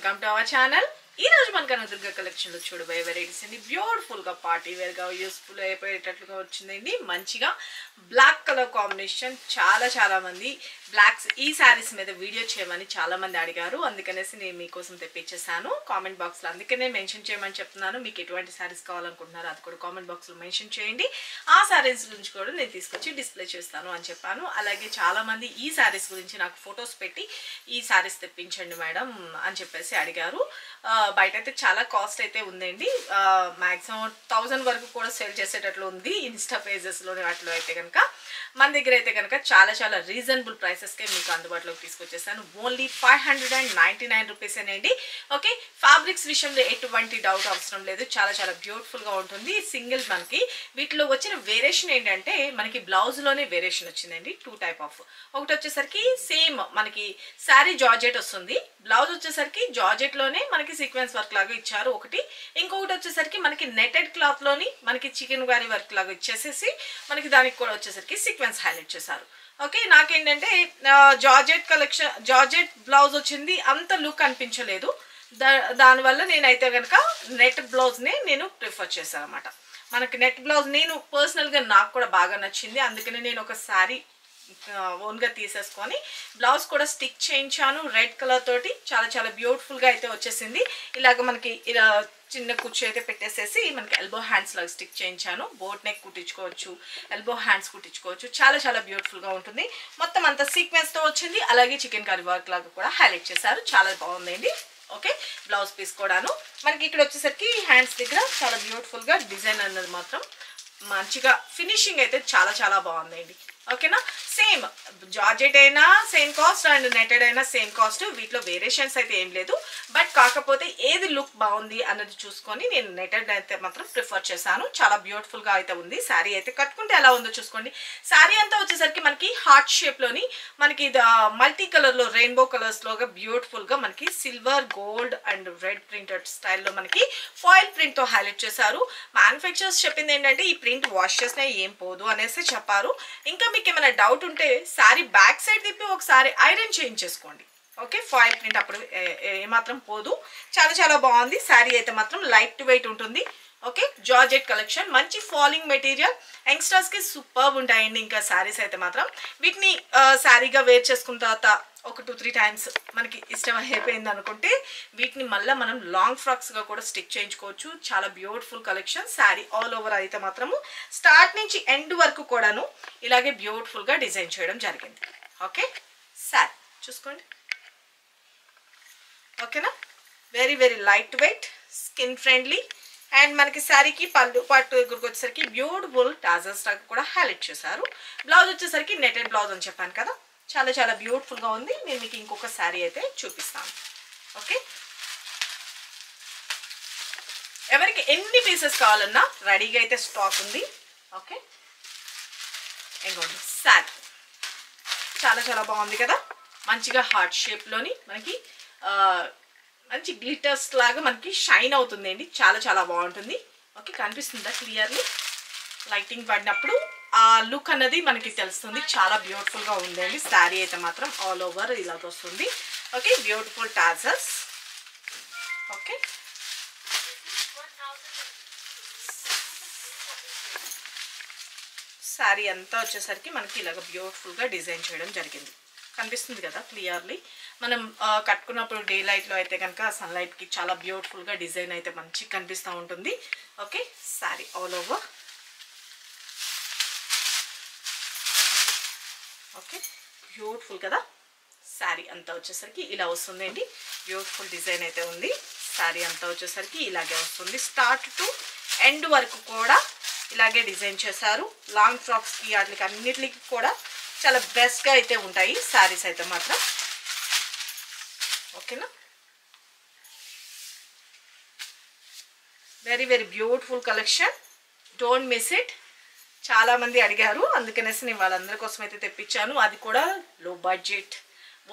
Welcome to our channel. ఈ రోజు మన కనదుర్గ కలెక్షన్ లో చూడబోయే వెరైటీస్ అండి బ్యూటిఫుల్ గా పార్టీ వేర్ గా యూస్ఫుల్ అయిపోయేటట్లుగా వచ్చిందండి. మంచిగా బ్లాక్ కలర్ కాంబినేషన్. చాలా మంది బ్లాక్స్ ఈ శారీస్ మీద వీడియో చేయమని చాలా మంది అడిగారు, అందుకనేసి నేను మీకోసం తెప్పించేసాను కామెంట్ బాక్స్ లో. అందుకనే మెన్షన్ చేయమని చెప్తున్నాను. మీకు ఎటువంటి శారీస్ కావాలనుకుంటున్నారో అది కూడా కామెంట్ బాక్స్ లో మెన్షన్ చేయండి. ఆ శారీస్ గురించి కూడా నేను తీసుకొచ్చి డిస్ప్లే చేస్తాను అని చెప్పాను. అలాగే చాలా మంది ఈ శారీస్ గురించి నాకు ఫొటోస్ పెట్టి ఈ శారీస్ తెప్పించండి మేడం అని చెప్పేసి అడిగారు. బయట అయితే చాలా కాస్ట్ అయితే ఉందండి. మాక్సిమం 1000 వరకు కూడా సేల్ చేసేటట్లు ఉంది ఇన్స్టా పేజెస్లో. వాటిలో అయితే కనుక మన దగ్గర అయితే కనుక చాలా రీజనబుల్ ప్రైసెస్కే మీకు అందుబాటులోకి తీసుకొచ్చేసాను. ఓన్లీ 599 రూపీసేనండి. ఓకే, ఫ్యాబ్రిక్స్ విషయంలో ఎటువంటి డౌట్ అవసరం లేదు. చాలా బ్యూటిఫుల్గా ఉంటుంది. సింగిల్ మనకి వీటిలో వచ్చిన వేరియేషన్ ఏంటంటే మనకి బ్లౌజ్లోనే వేరియేషన్ వచ్చిందండి. 2 టైప్ ఆఫ్. ఒకటి వచ్చేసరికి సేమ్ మనకి శారీ జార్జెట్ వస్తుంది, బ్లౌజ్ వచ్చేసరికి జార్జెట్లోనే మనకి సీక్వెన్స్ వర్క్ లాగా ఇచ్చారు ఒకటి. ఇంకొకటి వచ్చేసరికి మనకి నెటెడ్ క్లాత్లోని మనకి చికెన్ గారీ వర్క్ లాగా ఇచ్చేసేసి మనకి దానికి కూడా వచ్చేసరికి సీక్వెన్స్ హైలైట్ చేశారు. ఓకే, నాకేంటంటే జార్జెట్ కలెక్షన్, జార్జెట్ బ్లౌజ్ వచ్చింది, అంత లుక్ అనిపించలేదు. దానివల్ల నేనైతే కనుక నెట్ బ్లౌజ్నే నేను ప్రిఫర్ చేశాను అనమాట. మనకి నెట్ బ్లౌజ్ నేను పర్సనల్గా నాకు కూడా బాగా నచ్చింది. అందుకని నేను ఒక శారీ ఓన్గా తీసేసుకొని బ్లౌజ్ కూడా స్టిక్ చేయించాను రెడ్ కలర్ తోటి. చాలా బ్యూటిఫుల్గా అయితే వచ్చేసింది. ఇలాగ మనకి ఇలా చిన్న కుర్చీ అయితే పెట్టేసేసి మనకి ఎల్బో హ్యాండ్స్ లాగా స్టిక్ చేయించాను. బోట్ నెక్ కుట్టించుకోవచ్చు, ఎల్బో హ్యాండ్స్ కుట్టించుకోవచ్చు. చాలా బ్యూటిఫుల్గా ఉంటుంది. మొత్తం అంతా సీక్వెన్స్తో వచ్చింది. అలాగే చికెన్ కర్రీ వర్క్ లాగా కూడా హైలైట్ చేశారు. చాలా బాగుందండి. ఓకే, బ్లౌజ్ పీస్ కూడాను మనకి ఇక్కడ వచ్చేసరికి హ్యాండ్స్ దగ్గర చాలా బ్యూటిఫుల్గా డిజైన్ అన్నది మాత్రం మంచిగా ఫినిషింగ్ అయితే చాలా బాగుందండి. ఓకేనా, సేమ్ జార్జెట్ అయినా సేమ్ కాస్ట్ అండ్ నెటెడ్ అయినా సేమ్ కాస్ట్. వీటిలో వేరియేషన్స్ అయితే ఏం లేదు. బట్ కాకపోతే ఏది లుక్ బాగుంది అన్నది చూసుకొని నేను నెటెడ్ అయితే మాత్రం ప్రిఫర్ చేశాను. చాలా బ్యూటిఫుల్గా అయితే ఉంది. శారీ అయితే కట్టుకుంటే ఎలా ఉందో చూసుకోండి. శారీ అంతా వచ్చేసరికి మనకి హార్ట్ షేప్లోని మనకి మల్టీ కలర్లో రెయిన్బో కలర్స్లోగా బ్యూటిఫుల్గా మనకి silver, gold and red printed స్టైల్లో మనకి ఫాయిల్ ప్రింట్తో హైలైట్ చేశారు. మ్యానుఫ్యాక్చరర్స్ చెప్పింది ఏంటంటే ఈ ప్రింట్ వాష్ చేసినా ఏం పోదు అనేసి చెప్పారు. ఇంకా మీకు ఏమైనా డౌట్ ఉంటే శారీ బ్యాక్ సైడ్ తిప్పి ఒకసారి ఐరన్ చేయించేసుకోండి. ఓకే, ఫాయిల్ ప్రింట్ అప్పుడు ఏమాత్రం పోదు. చాలా బాగుంది. శారీ అయితే మాత్రం లైట్ వెయిట్ ఉంటుంది. ఓకే, జార్జెట్ కలెక్షన్, మంచి ఫాలింగ్ మెటీరియల్, యంగ్స్టర్స్కి సూపర్ ఉంటాయండి. ఇంకా శారీస్ అయితే మాత్రం వీటిని శారీగా వేర్ చేసుకున్న తర్వాత ఒక 2-3 టైమ్స్ మనకి ఇష్టం అయిపోయింది అనుకుంటే వీటిని మళ్ళీ మనం లాంగ్ ఫ్రాక్స్గా కూడా స్టిక్ చేయించుకోవచ్చు. చాలా beautiful collection. Sari all over అయితే మాత్రము స్టార్ట్ నుంచి ఎండ్ వరకు కూడాను ఇలాగే బ్యూటిఫుల్గా డిజైన్ చేయడం జరిగింది. ఓకే, శారీ చూసుకోండి. ఓకేనా, very light weight, skin friendly and మనకి శారీకి పళ్ళు పాటు దగ్గరకు వచ్చేసరికి బ్యూటిఫుల్ టాజర్స్ లాగా కూడా హైలైట్ చేశారు. బ్లౌజ్ వచ్చేసరికి నెటెడ్ బ్లౌజ్ అని చెప్పాను కదా, చాలా బ్యూటిఫుల్గా ఉంది. నేను మీకు ఇంకొక శారీ అయితే చూపిస్తాను. ఓకే, ఎవరికి ఎన్ని పీసెస్ కావాలన్నా రెడీగా అయితే స్టాక్ ఉంది. ఓకే, ఇంకోండి శారీ చాలా బాగుంది కదా. మంచిగా హార్ట్ షేప్లోని మనకి మంచి గ్లిటర్స్ లాగా మనకి షైన్ అవుతుంది అండి. చాలా బాగుంటుంది. ఓకే, కనిపిస్తుందా క్లియర్లీ? లైటింగ్ పడినప్పుడు ఆ లుక్ అన్నది మనకి తెలుస్తుంది. చాలా బ్యూటిఫుల్గా ఉందండి. శారీ అయితే మాత్రం ఆల్ ఓవర్ ఇలాగ వస్తుంది. Okay, beautiful టాజర్స్. ఓకే, శారీ అంతా వచ్చేసరికి మనకి ఇలాగ బ్యూటిఫుల్గా డిజైన్ చేయడం జరిగింది. కనిపిస్తుంది కదా క్లియర్లీ. మనం కట్టుకున్నప్పుడు డే లైట్లో అయితే కనుక సన్లైట్కి చాలా బ్యూటిఫుల్గా డిజైన్ అయితే మంచిగా కనిపిస్తూ ఉంటుంది. Okay, sari all over. Okay, beautiful కదా. శారీ అంతా వచ్చేసరికి ఇలా వస్తుందండి. బ్యూటిఫుల్ డిజైన్ అయితే ఉంది. శారీ అంతా వచ్చేసరికి ఇలాగే వస్తుంది. స్టార్ట్ టు ఎండ్ వరకు కూడా ఇలాగే డిజైన్ చేశారు. లాంగ్ ఫ్రాక్స్కి వాటికి అన్నిటికి కూడా చాలా బెస్ట్గా అయితే ఉంటాయి శారీస్ అయితే మాత్రం. ఓకేనా, very beautiful collection. Don't miss it. చాలామంది అడిగారు, అందుకనేసి నేను వాళ్ళందరి కోసం అయితే తెప్పించాను. అది కూడా లో బడ్జెట్,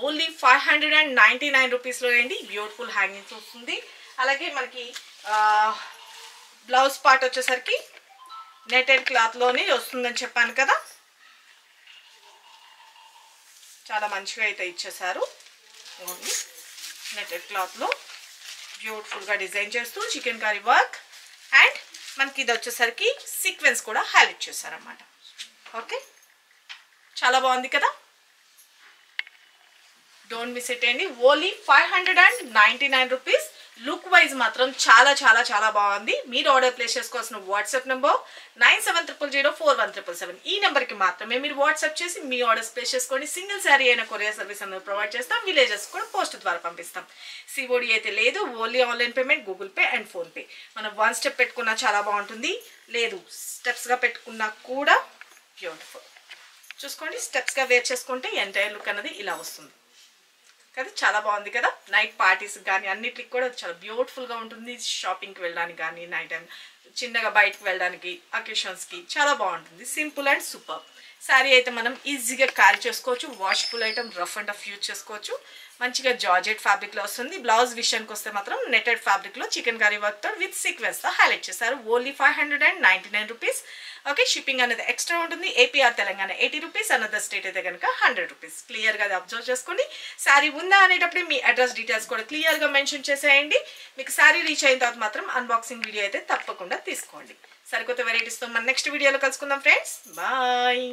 ఓన్లీ 599 రూపీస్లో అండి. బ్యూటిఫుల్ హ్యాంగింగ్స్ వస్తుంది. అలాగే మనకి బ్లౌజ్ పార్ట్ వచ్చేసరికి నెటెడ్ క్లాత్లోనే వస్తుందని చెప్పాను కదా. చాలా మంచిగా అయితే ఇచ్చేసారు. నెటెడ్ క్లాత్లో బ్యూటిఫుల్గా డిజైన్ చేస్తూ చికెన్ కర్రీ వర్క్ అండ్ మనకి ఇది వచ్చేసరికి సీక్వెన్స్ కూడా హైలైట్ చేశారన్నమాట. ఓకే, చాలా బాగుంది కదా. డోంట్ మిస్ ఇట్ అండి. Only 599 rupees. లుక్ వైజ్ మాత్రం చాలా చాలా చాలా బాగుంది. మీరు ఆర్డర్ ప్లేస్ చేసుకోవాల్సిన వాట్సాప్ నెంబర్ 9700041777. ఈ నెంబర్కి మాత్రమే మీరు వాట్సాప్ చేసి మీ ఆర్డర్స్ ప్లేస్ చేసుకోండి. సింగిల్ శారీ అయినా కొరియర్ సర్వీస్ అనేది ప్రొవైడ్ చేస్తాం. విలేజెస్ కూడా పోస్ట్ ద్వారా పంపిస్తాం. సిఓడి అయితే లేదు, only online payment, Google pay and PhonePe. మనం 1 స్టెప్ పెట్టుకున్నా చాలా బాగుంటుంది, లేదు స్టెప్స్గా పెట్టుకున్నా కూడా బ్యూటిఫుల్. చూసుకోండి, స్టెప్స్గా వేర్ చేసుకుంటే ఎంటైర్ లుక్ అనేది ఇలా వస్తుంది కదా. చాలా బాగుంది కదా. నైట్ పార్టీస్ కానీ అన్నిటికి కూడా చాలా బ్యూటిఫుల్గా ఉంటుంది. షాపింగ్కి వెళ్ళడానికి కానీ, నైట్ టైం చిన్నగా బయటకు వెళ్ళడానికి, అకేషన్స్కి చాలా బాగుంటుంది. Simple and super. శారీ అయితే మనం ఈజీగా క్యారీ చేసుకోవచ్చు. Washable item, rough and tough use చేసుకోవచ్చు. మంచిగా జార్జెట్ ఫ్యాబ్రిక్లో వస్తుంది. బ్లౌజ్ విషయానికి వస్తే మాత్రం నెటెడ్ ఫ్యాబ్రిక్లో చికెన్ కర్రీ వర్క్తో విత్ సీక్వెన్స్తో హైలైట్ చేశారు. Only 599 rupees. ఓకే, షిప్పింగ్ అనేది ఎక్స్ట్రా ఉంటుంది. APR Telangana 80 rupees, another state అయితే కనుక 100 రూపీస్. క్లియర్గా అది అబ్జర్వ్ చేసుకోండి. శారీ ఉందా అనేటప్పుడు మీ అడ్రస్ డీటెయిల్స్ కూడా క్లియర్గా మెన్షన్ చేసేయండి. మీకు శారీ రీచ్ అయిన తర్వాత మాత్రం అన్బాక్సింగ్ వీడియో అయితే తప్పకుండా తీసుకోండి. సరికొత్త వెరైటీస్తో మన నెక్స్ట్ వీడియోలో కలుసుకుందాం ఫ్రెండ్స్. బాయ్.